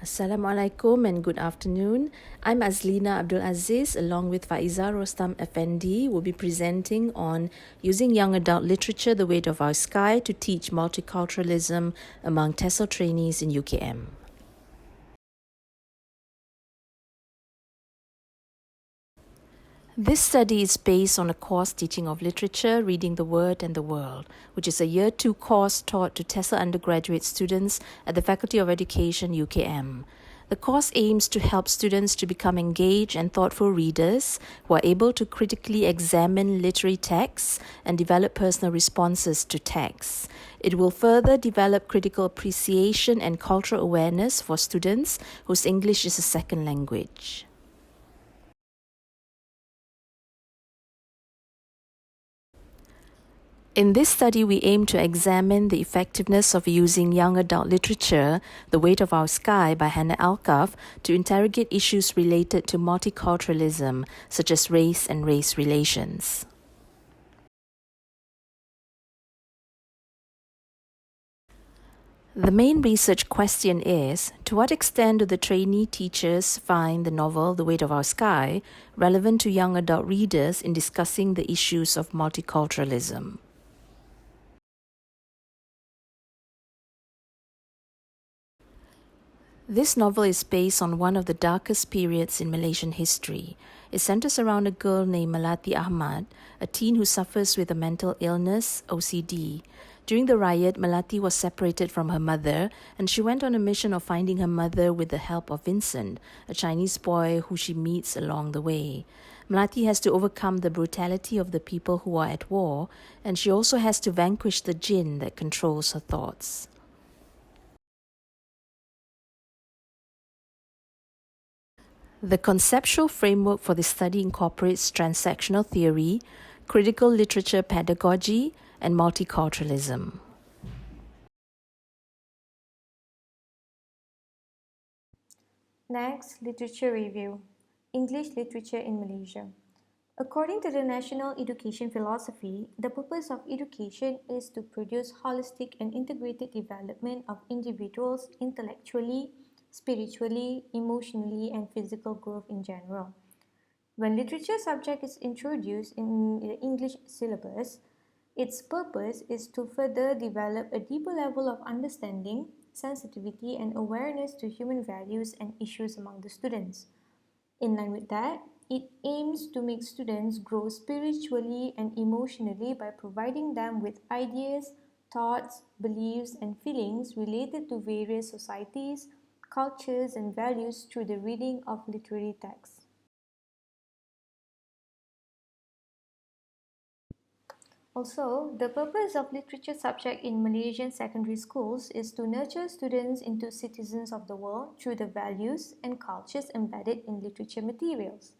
Assalamualaikum and good afternoon. I'm Azlina Abdul Aziz along with Faiza Rostam Effendi will be presenting on using young adult literature, The Weight of Our Sky, to teach multiculturalism among TESL trainees in UKM. This study is based on a course teaching of literature, reading the word and the world, which is a Year 2 course taught to TESL undergraduate students at the Faculty of Education, UKM. The course aims to help students to become engaged and thoughtful readers who are able to critically examine literary texts and develop personal responses to texts. It will further develop critical appreciation and cultural awareness for students whose English is a second language. In this study, we aim to examine the effectiveness of using young adult literature, The Weight of Our Sky by Hannah Alkaf, to interrogate issues related to multiculturalism, such as race and race relations. The main research question is, to what extent do the trainee teachers find the novel The Weight of Our Sky relevant to young adult readers in discussing the issues of multiculturalism? This novel is based on one of the darkest periods in Malaysian history. It centers around a girl named Melati Ahmad, a teen who suffers with a mental illness, OCD. During the riot, Melati was separated from her mother, and she went on a mission of finding her mother with the help of Vincent, a Chinese boy who she meets along the way. Melati has to overcome the brutality of the people who are at war, and she also has to vanquish the jinn that controls her thoughts. The conceptual framework for this study incorporates transactional theory, critical literature pedagogy, and multiculturalism. Next, literature review. English literature in Malaysia. According to the national education philosophy, the purpose of education is to produce holistic and integrated development of individuals intellectually, spiritually, emotionally, and physical growth in general. When literature subject is introduced in the English syllabus, its purpose is to further develop a deeper level of understanding, sensitivity, and awareness to human values and issues among the students. In line with that, it aims to make students grow spiritually and emotionally by providing them with ideas, thoughts, beliefs, and feelings related to various societies, cultures, and values through the reading of literary texts. Also, the purpose of literature subject in Malaysian secondary schools is to nurture students into citizens of the world through the values and cultures embedded in literature materials.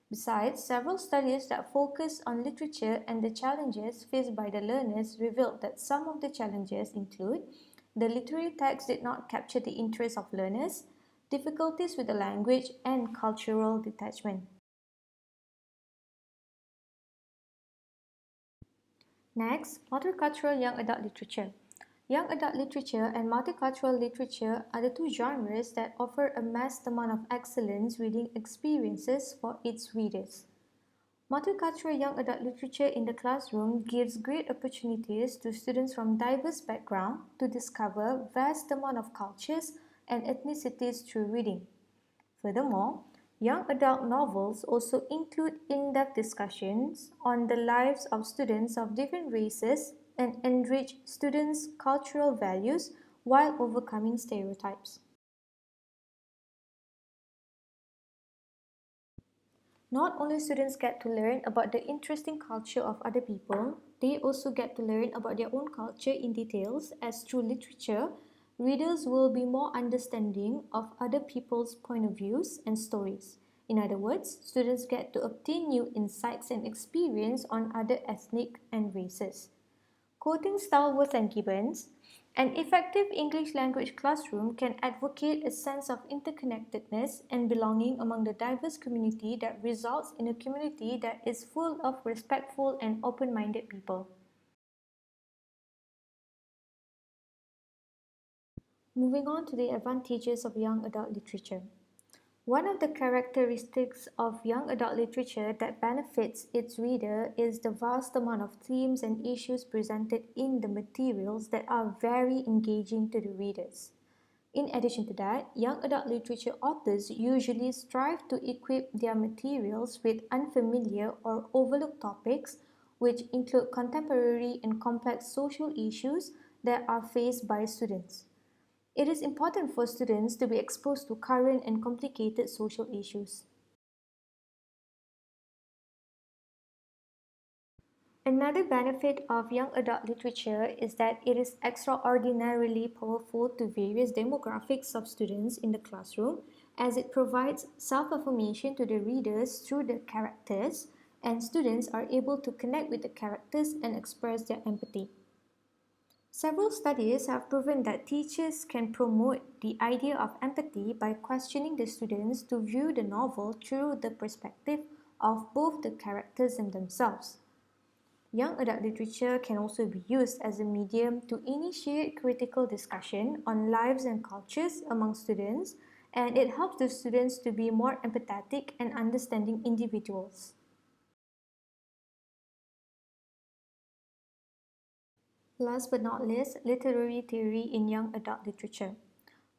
Besides, several studies that focus on literature and the challenges faced by the learners revealed that some of the challenges include the literary text did not capture the interest of learners, difficulties with the language, and cultural detachment. Next, multicultural young adult literature. Young adult literature and multicultural literature are the two genres that offer a vast amount of excellent reading experiences for its readers. Multicultural young adult literature in the classroom gives great opportunities to students from diverse backgrounds to discover vast amount of cultures and ethnicities through reading. Furthermore, young adult novels also include in-depth discussions on the lives of students of different races and enrich students' cultural values while overcoming stereotypes. Not only students get to learn about the interesting culture of other people, they also get to learn about their own culture in details, as through literature, readers will be more understanding of other people's point of views and stories. In other words, students get to obtain new insights and experience on other ethnic and races. Quoting Stallworth and Gibbons, an effective English language classroom can advocate a sense of interconnectedness and belonging among the diverse community that results in a community that is full of respectful and open-minded people. Moving on to the advantages of young adult literature. One of the characteristics of young adult literature that benefits its reader is the vast amount of themes and issues presented in the materials that are very engaging to the readers. In addition to that, young adult literature authors usually strive to equip their materials with unfamiliar or overlooked topics, which include contemporary and complex social issues that are faced by students. It is important for students to be exposed to current and complicated social issues. Another benefit of young adult literature is that it is extraordinarily powerful to various demographics of students in the classroom, as it provides self-affirmation to the readers through the characters, and students are able to connect with the characters and express their empathy. Several studies have proven that teachers can promote the idea of empathy by questioning the students to view the novel through the perspective of both the characters and themselves. Young adult literature can also be used as a medium to initiate critical discussion on lives and cultures among students, and it helps the students to be more empathetic and understanding individuals. Last but not least, literary theory in young adult literature.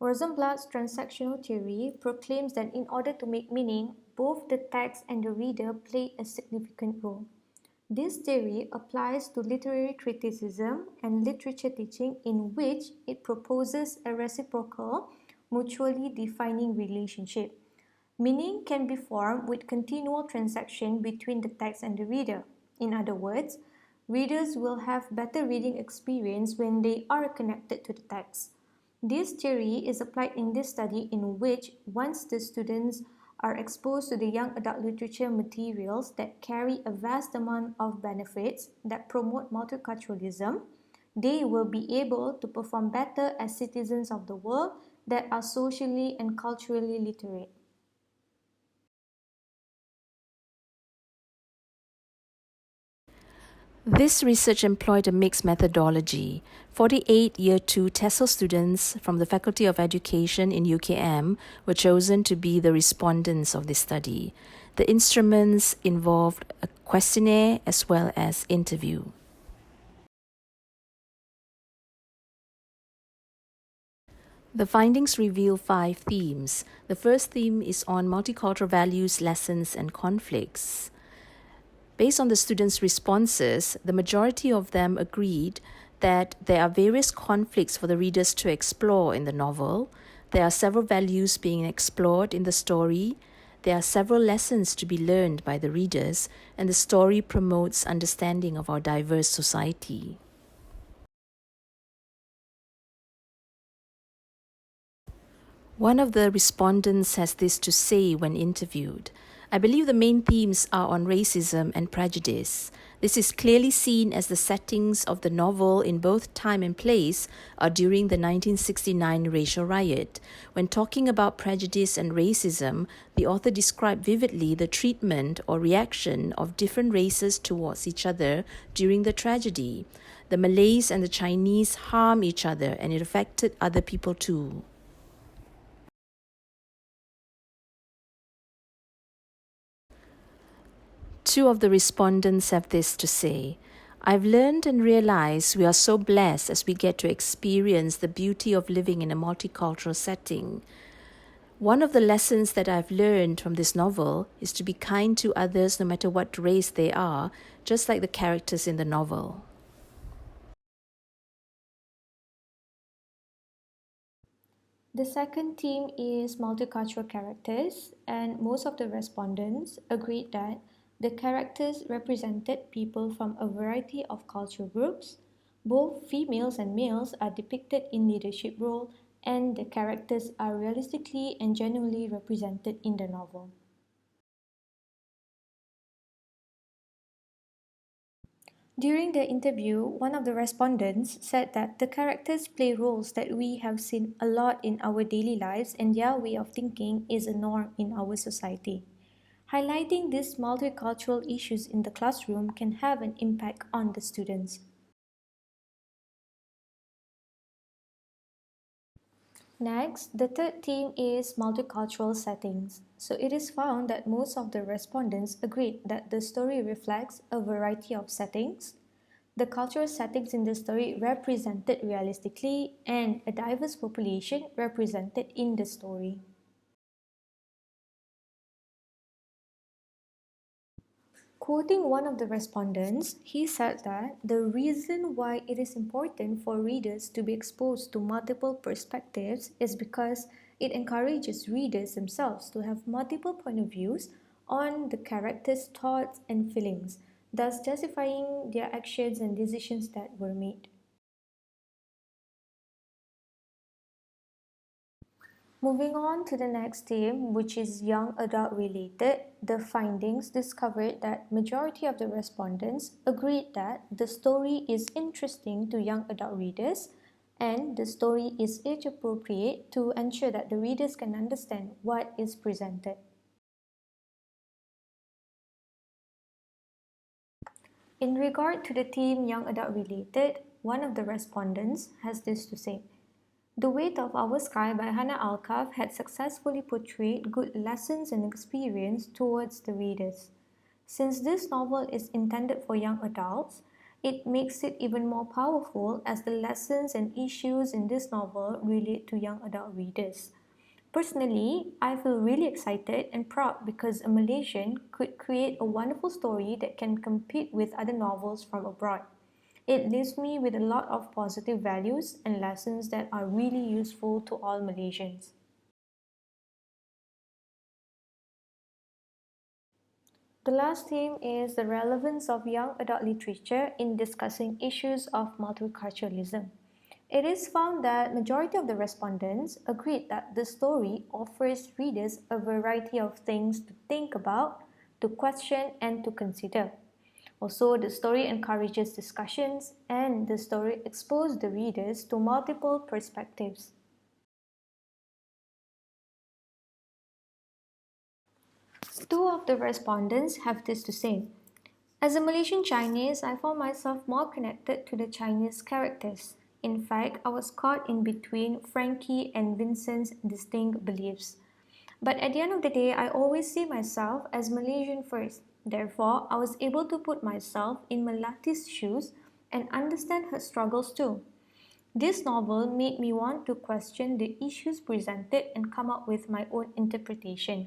Rosenblatt's transactional theory proclaims that in order to make meaning, both the text and the reader play a significant role. This theory applies to literary criticism and literature teaching, in which it proposes a reciprocal, mutually defining relationship. Meaning can be formed with continual transaction between the text and the reader. In other words, readers will have better reading experience when they are connected to the text. This theory is applied in this study, in which once the students are exposed to the young adult literature materials that carry a vast amount of benefits that promote multiculturalism, they will be able to perform better as citizens of the world that are socially and culturally literate. This research employed a mixed methodology. 48 Year 2 TESL students from the Faculty of Education in UKM were chosen to be the respondents of this study. The instruments involved a questionnaire as well as interview. The findings reveal 5 themes. The first theme is on multicultural values, lessons, and conflicts. Based on the students' responses, the majority of them agreed that there are various conflicts for the readers to explore in the novel. There are several values being explored in the story. There are several lessons to be learned by the readers, and the story promotes understanding of our diverse society. One of the respondents has this to say when interviewed. I believe the main themes are on racism and prejudice. This is clearly seen as the settings of the novel in both time and place are during the 1969 racial riot. When talking about prejudice and racism, the author described vividly the treatment or reaction of different races towards each other during the tragedy. The Malays and the Chinese harm each other, and it affected other people too. Two of the respondents have this to say. I've learned and realized we are so blessed as we get to experience the beauty of living in a multicultural setting. One of the lessons that I've learned from this novel is to be kind to others no matter what race they are, just like the characters in the novel. The second theme is multicultural characters, and most of the respondents agreed that the characters represented people from a variety of cultural groups. Both females and males are depicted in leadership role, and the characters are realistically and genuinely represented in the novel. During the interview, one of the respondents said that the characters play roles that we have seen a lot in our daily lives, and their way of thinking is a norm in our society. Highlighting these multicultural issues in the classroom can have an impact on the students. Next, the third theme is multicultural settings. So it is found that most of the respondents agreed that the story reflects a variety of settings. The cultural settings in the story represented realistically and a diverse population represented in the story. Quoting one of the respondents, he said that the reason why it is important for readers to be exposed to multiple perspectives is because it encourages readers themselves to have multiple point of views on the characters' thoughts and feelings, thus justifying their actions and decisions that were made. Moving on to the next theme, which is young adult related, the findings discovered that majority of the respondents agreed that the story is interesting to young adult readers and the story is age appropriate to ensure that the readers can understand what is presented. In regard to the theme young adult related, one of the respondents has this to say. The Weight of Our Sky by Hannah Alkaf had successfully portrayed good lessons and experience towards the readers. Since this novel is intended for young adults, it makes it even more powerful as the lessons and issues in this novel relate to young adult readers. Personally, I feel really excited and proud because a Malaysian could create a wonderful story that can compete with other novels from abroad. It leaves me with a lot of positive values and lessons that are really useful to all Malaysians. The last theme is the relevance of young adult literature in discussing issues of multiculturalism. It is found that majority of the respondents agreed that the story offers readers a variety of things to think about, to question and to consider. Also, the story encourages discussions and the story exposes the readers to multiple perspectives. Two of the respondents have this to say. As a Malaysian Chinese, I found myself more connected to the Chinese characters. In fact, I was caught in between Frankie and Vincent's distinct beliefs. But at the end of the day, I always see myself as Malaysian first. Therefore, I was able to put myself in Melati's shoes and understand her struggles too. This novel made me want to question the issues presented and come up with my own interpretation.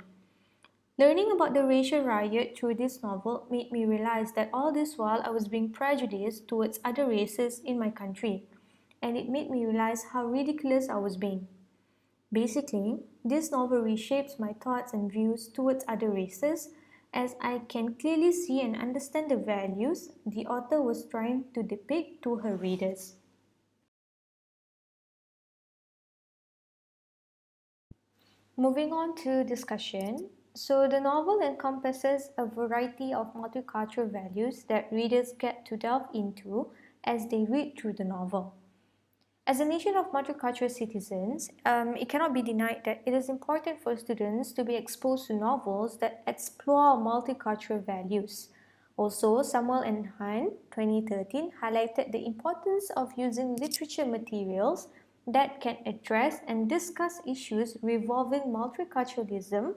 Learning about the racial riot through this novel made me realize that all this while I was being prejudiced towards other races in my country, and it made me realize how ridiculous I was being. Basically, this novel reshapes my thoughts and views towards other races as I can clearly see and understand the values the author was trying to depict to her readers. Moving on to discussion. So, the novel encompasses a variety of multicultural values that readers get to delve into as they read through the novel. As a nation of multicultural citizens, it cannot be denied that it is important for students to be exposed to novels that explore multicultural values. Also, Samuel and Han, 2013, highlighted the importance of using literature materials that can address and discuss issues revolving multiculturalism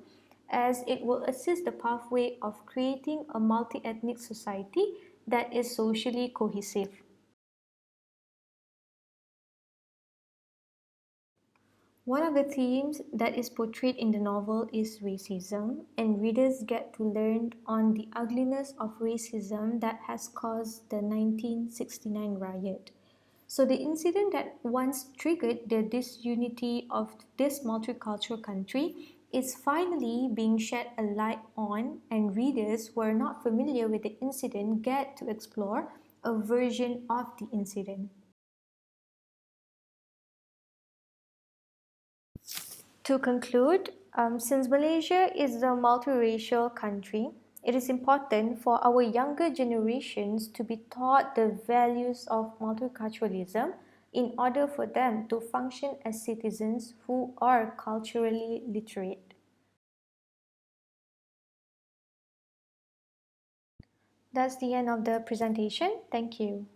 as it will assist the pathway of creating a multi-ethnic society that is socially cohesive. One of the themes that is portrayed in the novel is racism, and readers get to learn on the ugliness of racism that has caused the 1969 riot. So, the incident that once triggered the disunity of this multicultural country is finally being shed a light on, and readers who are not familiar with the incident get to explore a version of the incident. To conclude, since Malaysia is a multiracial country, it is important for our younger generations to be taught the values of multiculturalism in order for them to function as citizens who are culturally literate. That's the end of the presentation. Thank you.